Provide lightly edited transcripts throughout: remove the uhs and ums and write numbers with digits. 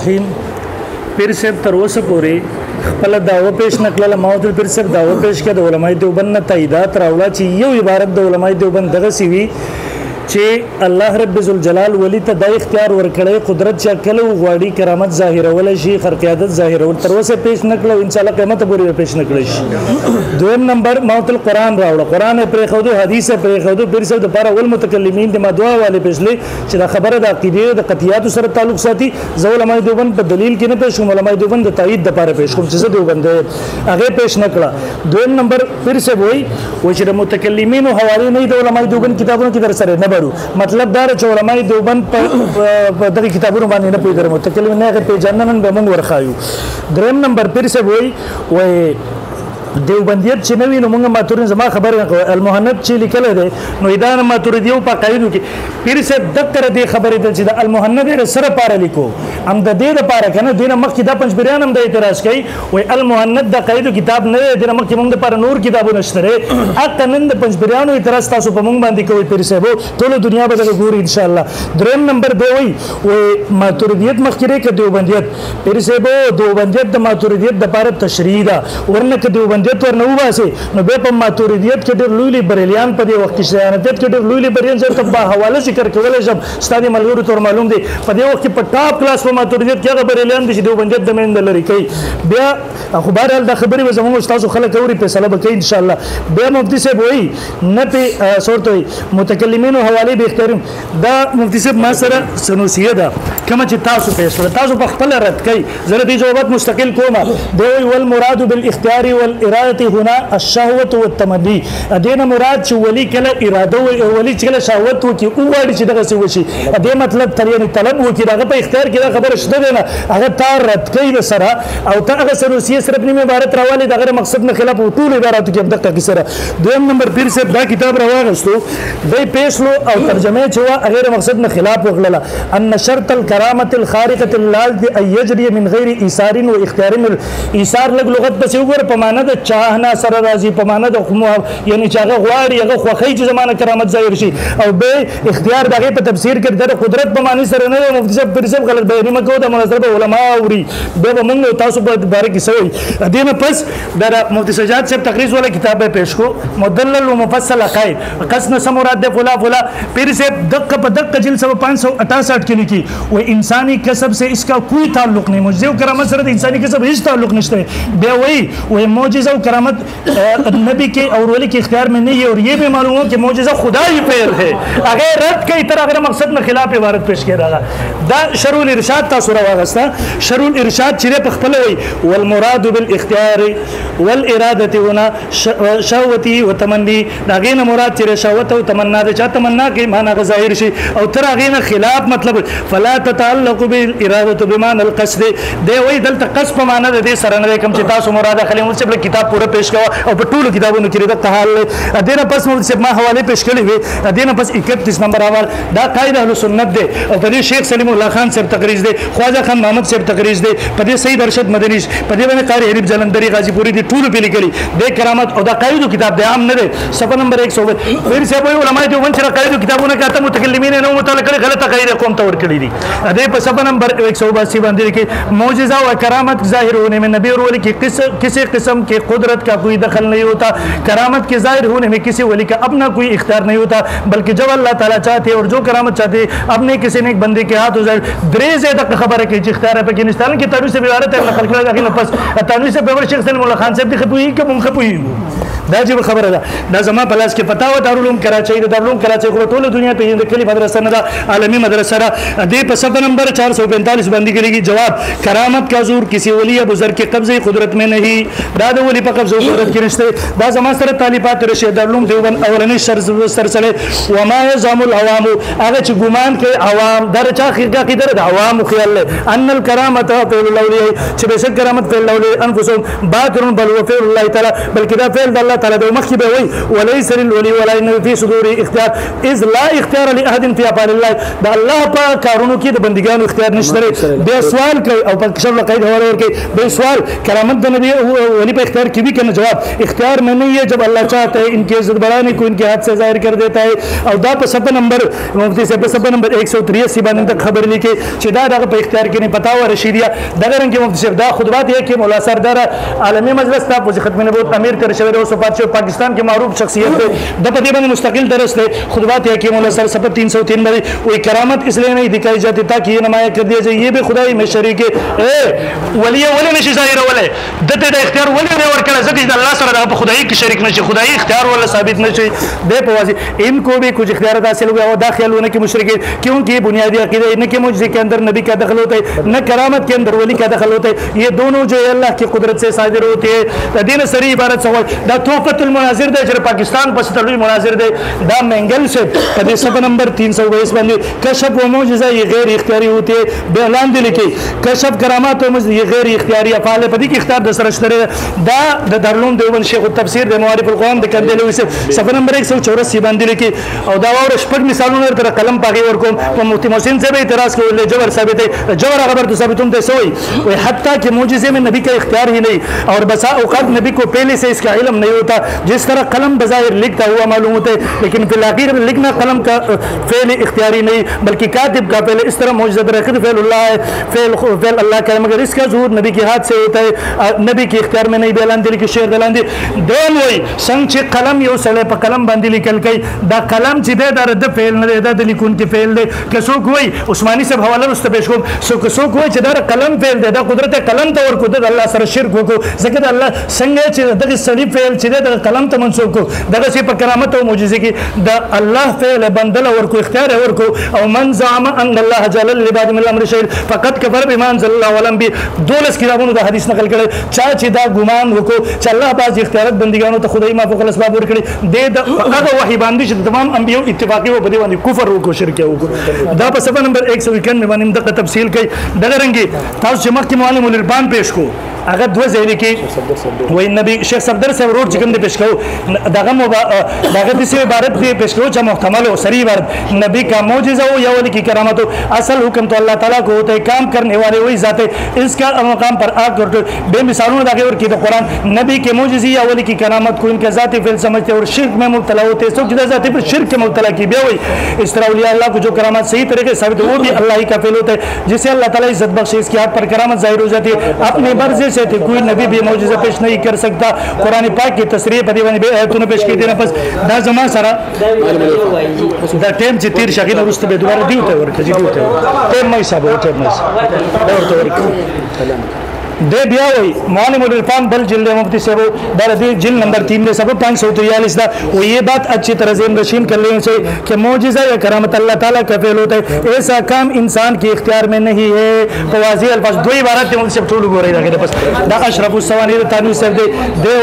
الرحیم. پیر صاحب تر اوسه پورې خپله دعوه پیش نه کړله. ما ورته پیر صاحب دعوه پیش کړه د علماء دیوبند نه تاییدات راوړه چې یو عبارت د علماء دیوبند دغسې وي چې الله رب ذوالجلال ولی ته دا اختیار ورکړی قدرت چې کله وغواړي کرامت ظاهرولی شي خرقیادت ظاهرول تر اوسه پیش نه کړه او انشاءالله قیامت پورې به پیش نه کړی شي. دویم نمبر ما ورته قرآن راوړه. قرآن یې پرېښودو حدیث یې پرېښودو. پیر صاحب دپاره اول متکلمین د ما دوه حوالې پیشلې چې دا خبره د عقیدې د قطعیاتو سره تعلق ساتي. زه علماء دیوبند په دلیل کې نه پیش کوم، علماء دیوبند د تایید دپاره پیش کوم چې زه دیوبند هغې پیش نه کړه. دویم نمبر پیر صاحب وایي چې د متکلمینو حوالې نه د علماء دیوبند کتابونو کې در سره نه برو. مطلب دا چې علماء دیوبند په دغه کتابونو باندې نه پوهېدل، متکلم نه هغه پېژندنه به موږ ورښایو. دریم نمبر پیر صاحب وایي دیوبندیت چې نه وي نو موږ ماتوریدي زما خبره نه کوي. المهند چې لیکلی دی نو دا ماتوریدیو په عقایدو کې پیر صاحب دقه دې خبرې ده چې د المهند یې سره پاره لیکو هم د دې دپاره که نه دې نه مخکې دا پنجبریان هم د اعتراض کوي وایي المهند د عقایدو کتاب نه دی، دې نه مخکې موږ دپاره نور کتابونه شته دی. حتی نن د پنجبریانو اعتراض تاسو په موږ باندې کوئ پیر صاحبو، ټوله دنیا به دغه ګوري انشاءالله. دریم نمبر دی وایي ماتوریدیت مخکې دی که دیوبندیت. پیر صاحبو دیوبندیت د ماتوریدیت دپاره تشریح ده، ورنه که دیوبندیت ورنه وباسي نو بیا په ماتوریدیت کې ډېر لوی لوی بریلیان په دې وخت کې شیانتیت کې ډېر لوی لوی بریلیان زه ته با حواله ذکر کولی شم ستا دې ملګرو ته معلوم دی. په دې وخت کې په ټاپ کلاس په ماتوریدیت کې هغه بریلیان دي چې دیوبندیت د منځه لرې کوي. بیا خو بهرحال دا خبرې به زموږ ستاسو خلک اوري فیصله به کوي انشاءالله. بیا مفتي صاحب وایي نه پې څه ورته وایي متکلمینو حوالې به اختیاریم. دا مفتي صاحب ما سره سنوسیه ده کومه چې تاسو پیش کړه، تاسو په خپله رد کوئ، زه د دې جوابات مستقل کوم. دی وایي والمراد بالاختیار والاراده هنا الشهوة والتمني. دینه مراد چې ولی کله اراده ولی چې کله شهوت وکړي وغواړي چې دغسې وشي، دې مطلب یعنې طلب وکړي د هغه په اختیار کې دا خبره شته دی نه هغه تا رد کوي د سره او ته هغه سنوسیې صرف نیم عبارت راوالې د هغه مقصد نه خلاف ټولو عباراتو کې همدقه کې سره. دویم نمبر پیر صاحب دا کتاب راواغېستو دی پیشلو او ترجمه چې وه هغې د مقصد نه خلاف وغلله. ان شرط الکرامة الخارقة اللازم ان یجري من غیر ایثار و اختیار. ایثار لږ لغت پسې وګوره په معنا د چاه نه سره راځي، په معنا د یعنې چې هغه غواړي هغه خوښوي چې زما نه کرامت ظاهر شي. او به اختیار د هغې په تفسیر کې د قدرت په معنی سره نه دی. مفتي صاحب پیر صاحب غلط بیاني مه کوو، د منظره به علما اوري بیا به موږ تاسو په باره کې څه وایي. دې نه پس د مفتي سجاد صاحب تقریض والا کتاب به پیش کو مدلل و مفصل عقاید قص نه څه مراد دی فلا فلا. پیر صاحب دقه په دقه جلد 568 کې لیکي وہ انسانی کسب سے اس کا کوئی تعلق نہیں، معجزے و کرامت سره د انسانی کسب هیڅ تعلق نشته. بیا وایي معجزه و کرامت نبی के और वली के इख्तियार में नहीं है और ये भी मालूम हो कि मौजज़ा खुदा ही फेल है. अगर रद कई तरह अगर मकसद में खिलाफ इबारत पेश किया रहा दा शरुल इरशाद ता सुरा वागस्ता शरुल इरशाद चिरे पखपल हुई वल मुराद बिल इख्तियार वल इरादती होना शहवती व तमन्नी दागेन मुराद चिरे शहवत व तमन्ना दे चा तमन्ना के माना का ज़ाहिर शी और तरह अगेन खिलाफ मतलब फला तताल्लुक बिल इरादत बिमान अल qasd दे वही दल तकस माना दे सरन कम चिता सु मुराद खली मुझसे किताब पूरा पेश किया और टूल किताबों ने किरदा कहाल अदेना पस मुझसे मा हवाले पेश करी हुए अदेना पस 31 नंबर हवाल दा कायदा अहले सुन्नत दे और पदे शेख सलीमुल्लाह खान से तकरीज दे ख्वाजा खान मोहम्मद से तकरीज दे पदे सईद अरशद मदनी पदे बने कारी हरीब जलंधरी गाजीपुरी दी टूल पे लिखली दे करामत और दा कायदा किताब दे आम न दे सफा नंबर 100 फिर से कोई उलमा जो वन चरा कायदा किताबों ने कहता मुतकल्लिमीन ने मुतल करे गलत कायदा कौम तौर करी दी अदे पर सफा नंबर 182 बंदे के मौजज़ा व करामत ज़ाहिर होने में नबी और वली की किसी किस्म के कुदरत का कोई दखल नहीं होता। करामत के ज़ाहिर होने में किसी वली का अपना कोई इख्तियार नहीं होता, बल्कि जब अल्लाह ताला चाहते और जो करामत चाहते अपने किसी ने एक बंदे के हाथ हो जाए दरेज तक खबर है कि इख्तियार है पाकिस्तान की तारीफ से बिवारत है खलकला दाखिल पस तारीफ से बेवर शेख सलीमुल्लाह खान साहब की खपुई के मुखपुई دا جب خبره ده دا زما پلاس کې پتا و دارالعلوم کراچۍ د دارالعلوم کراچۍ خو ټول دنیا په دې کلی مدرسه نه ده عالمی مدرسه ده دې په صفحه نمبر 445 باندې کېږي جواب کرامت کا زور کسی ولی یا بزرگ کے قبضه قدرت میں نہیں دا د ولی په قبضه قدرت کې نشته دا زما سره طالبات رشید دارالعلوم دیوبند اولنی سرسله و ما يزعم العوام هغه چې ګمان کوي عوام درچا خیرګه کې در عوام خیال له ان الکرامت فعل الاولیاء چې به کرامت فعل الاولیاء انفسهم باطن بل وفعل الله تعالی بلکې دا فعل الله تعالی د مخکې به وای وليس للولي ولا ان في صدور اختیار اذ لا اختیار لاحد في افعال الله د الله په کارونو کې د بندګانو اختیار نشته. به سوال کوي او په کشف لقید حواله ورکړي به سوال کرامت د نبی ولی په اختیار کې بھی کنه جواب اختیار میں نہیں ہے جب اللہ چاہتا ہے ان کی عزت بڑھانے کو ان کے ہاتھ سے ظاہر کر دیتا ہے. او دا په صفحه نمبر مفتی صاحب په صفحه نمبر 183 باندې خبر لیکي چې دا دغه په اختیار کې نه پتا و رشیدیه دغه رنګ مفتی صاحب دا خطبات یې کې مولا سردار عالمی مجلس ته په ختم نبوت امیر تر شوی او صفات چې پاکستان کې معروف شخصیت ده د په دې باندې مستقل درس ده خطبات یې کې مولا سر صفحه 303 باندې وې کرامت اس لیے نہیں دکھائی جاتی تاکہ یہ نمایاں کر دیا جائے یہ بھی خدائی میں شریک ہے ولی نشي ظاهر ولا دته د اختیار ولی نه ور کړه ځکه الله سره د خدای کې شریک نشي خدای اختیار ولا ثابت نشي به په واضح ان کو بھی کچھ اختیارات حاصل ہوئے اور داخل ہونے کی مشرک کیونکہ بنیادی عقیدہ ان کے معجزے کے اندر نبی کا دخل ہوتا ہے نہ کرامت کے اندر ولی کا دخل ہوتا ہے یہ دونوں جو ہے اللہ کی قدرت سے صادر ہوتے ہیں دین سری عبارت سوال دا تحفۃ المناظر دے جو پاکستان پس تلوی مناظر دے دا منگل سے قدی صفحہ نمبر 322 باندې کشف و معجزہ یہ غیر اختیاری ہوتے ہیں بے اعلان دے لکھی کشف کرامات و معجزہ یہ غیر اختیاری افعال پدی کی اختیار د سرشتره دا د دارالعلوم دیوبند شیخ التفسیر د معارف القرآن د کندلوي صفحه نمبر 184 باندې لیکي او دا اور شپږ مثالونه تر قلم پاغي ورکوم په مفتی محسن سے بھی اعتراض کول جوہر ثابت ہے جوہر خبر تو ثابت ہوتے سوئی وہ حتیٰ کہ معجزے میں نبی کا اختیار ہی نہیں اور بسا اوقات نبی کو پہلے سے اس کا علم نہیں ہوتا جس طرح قلم بظاہر لکھتا ہوا معلوم ہوتا ہے لیکن فی الآخر لکھنا قلم کا فعل اختیاری نہیں بلکہ کاتب کا فعل اس طرح معجزہ رکھت فعل اللہ ہے فعل اللہ کا ہے مگر اس کا ظہور نبی کے ہاتھ سے ہوتا ہے نبی کے اختیار میں نہیں بیان دل کی شعر دلان دی دین وای څنګه چې قلم یو سړی په قلم باندې لیکل کوي دا قلم چې د د فعل نه د لیکون کې فعل دی که څوک وای عثماني صاحب حواله واست پېښ کوم څوک وای چې دا قلم فعل دی دا قدرت قلم ته ورکو د الله سره شرک وکړو ځکه د الله څنګه چې دغه سړی فعل چې د قلم ته منسوب کو دغه سي په کرامت او معجزې کې د الله فعل بندل ورکو اختیار ورکو او من زعم ان الله جل للعباد من الامر شيء فقط كفر بما انزل الله ولم بي دولس کتابونو د حدیث نقل کړي چا چې دا ګمان وکړو چې الله باز اختیارات بندګانو ته خدای ما فوق الاسباب ورکړي د هغه وحی باندې چې تمام انبیو اتفاقی و بدی باندې کفر وکړو شرک وکړو دا په صفحه نمبر 191 باندې دغه تفصیل کوي دغه رنګي تاسو چې مخکې معلم الربان پیش کو اگر دو ځای کې وای نبی شیخ صفدر صاحب روډ څنګه پیش کو دغه د څه عبارت دی پیش کو چې محتمل او صریح عبارت نبی کا معجزہ ہو یا ولی کی کرامت ہو اصل حکم تو اللہ تعالیٰ کو ہوتا ہے کام کرنے والے وہی ذات ہے اس کا مقام پر آگ بے مثالوں داغے اور کی تو قرآن نبی کے معجزے یا ولی کی کرامت کو ان کا ذاتی فعل سمجھتے اور شرک میں مبتلا ہوتے ہیں سو کی ذاتی پر شرک کے مبتلا کی بے ہوئی اس طرح اولیاء اللہ کو جو کرامت صحیح طریقے سے ثابت وہ بھی اللہ ہی کا فعل ہوتا ہے جسے اللہ تعالیٰ عزت بخشے اس کے ہاتھ پر کرامت ظاہر ہو جاتی ہے اپنے مرضی سے کوئی نبی بھی معجزہ پیش نہیں کر سکتا قرآن پاک کی تصریح پر دیوانی بے آیتوں پیش کی دینا پس دا زمان سارا دا ٹیم چی تیر شاگین اور اس تبے دوبارہ دیوتے ورکا جی دیوتے ورکا ٹیم مائی صاحب ٹیم مائی صاحب دورتے ورکا دے بیا ہوئی معلم الرفان بل جلد مفتی صاحب دار دی جلد نمبر 3 میں سب 543 دا وہ یہ بات اچھی طرح ذہن نشین کر لینے سے کہ معجزہ یا کرامت اللہ تعالیٰ کا فعل ہوتا ہے ایسا کام انسان کے اختیار میں نہیں ہے واضح الفاظ دو عبارت ہیں ان سے ٹھول گو رہی رکھے پس دا اشرف السوانی تانوی صاحب دے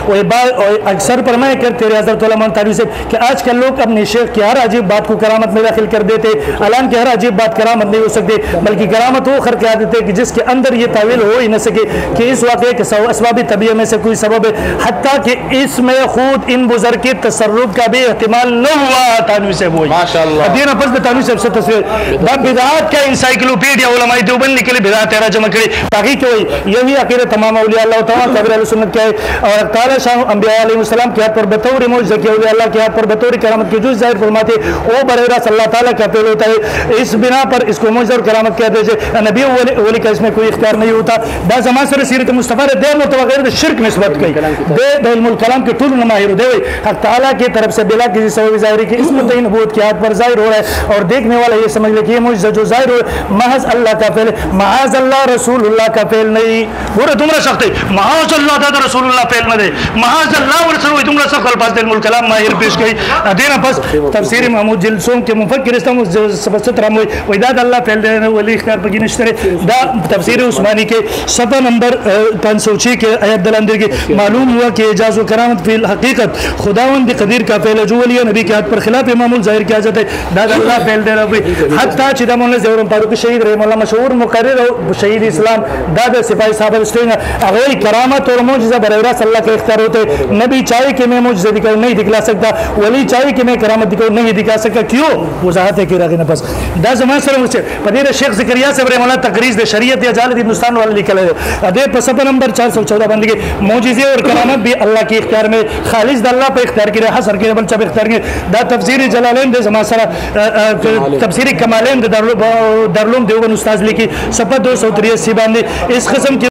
وہ بات اکثر فرمایا کرتے رہے حضرت علماء تانوی صاحب کہ آج کل لوگ اپنے شیخ کی ہر عجیب بات کو کرامت میں داخل کر دیتے اعلان کی ہر عجیب بات کرامت نہیں ہو سکتے بلکہ کرامت وہ خر کیا دیتے کہ جس کے اندر یہ تعویل ہو ہی نہ سکے کہ اس واقعے کے اسباب طبیعہ میں سے کوئی سبب ہے حتیٰ کہ اس میں خود ان بزرگ کے تصرف کا بھی احتمال نہ ہوا تانوی صاحب ہوئی ماشاءاللہ دینا پس تانوی صاحب سے تصویر دا بدعات کا انسائکلوپیڈیا علماء دیوبند نکلی بدعات تیرا جمع کری باقی کہ ہوئی یہی عقیدہ تمام اولیاء اللہ تعالیٰ قبر علیہ سنت کا ہے اور تعالیٰ شاہ انبیاء علیہ السلام کے ہاتھ پر بطور معجزہ کے اولیاء اللہ کے ہاتھ پر بطور کرامت کے جو ظاہر فرماتے وہ براہ راست اللہ تعالیٰ کا فعل ہوتا ہے اس بنا پر اس کو معجزہ اور کرامت کہتے ہیں نبی ولی کا اس میں کوئی اختیار نہیں ہوتا دا زمان سر سیرت مصطفیٰ نے دیر متوغیر دے شرک نسبت کی دے علم الکلام کے طول نماہر دے حق تعالیٰ کی طرف سے بلا کسی سبب ظاہری کی اس متعین نبوت کی ہاتھ پر ظاہر ہو رہا ہے اور دیکھنے والا یہ سمجھ لے کہ یہ معجزہ جو ظاہر ہو رہا ہے محض اللہ کا فعل معاذ اللہ رسول اللہ کا فعل نہیں پورے تمہرا سخت ہے معاذ اللہ دا رسول اللہ فعل نہ دے معاذ اللہ ورسول ہوئی تمہرا سخت الفاظ دے علم الکلام ماہر پیش گئی دینا پس تفسیر محمود جلسوں کے مفکر اسلام سبست رحم ہوئی ویداد اللہ فعل دے ولی اختیار پکی نشترے دا تفسیر عثمانی کے सफ़ा नंबर 506 के आयत दलांदर के मालूम हुआ कि एजाज़ व करामत फिल हकीकत खुदावंद कदीर का फ़ेल जो वली नबी के हाथ पर खिलाफ मामूल ज़ाहिर किया जाता है दादा अल्लाह फ़ेल दे रबी हत्ता चिदा मोहम्मद ज़हूर फारूक शहीद रहे मौलाना मशहूर मुकर्रिर और शहीद इस्लाम दादा सिपाही साहब स्टेन अगर करामत और मौजज़ा बरवरा अल्लाह के इख्तियार होते नबी चाहे कि मैं मौजज़ा दिखा नहीं दिखला सकता वली चाहे कि मैं करामत दिखाऊं नहीं दिखा सकता क्यों वजाहत है कि रागी नफस दा जमान सर मुझसे पदीर शेख ज़करिया से मौलाना तकरीज़ दे शरीयत या जालत हिंदुस्तान वाले निकले अदे सफ़ा नंबर 414 बंदगी मौजज़े और करामत भी अल्लाह के इख्तियार में खालिस अल्लाह पे इख्तियार की हसर के बल चब इख्तियार के दा तफसीर जलालैन दे जमान सर तफसीर कमालैन दे दारुल उलूम देवबंद उस्ताद लिखी सफ़ा 283 बांधे इस किस्म की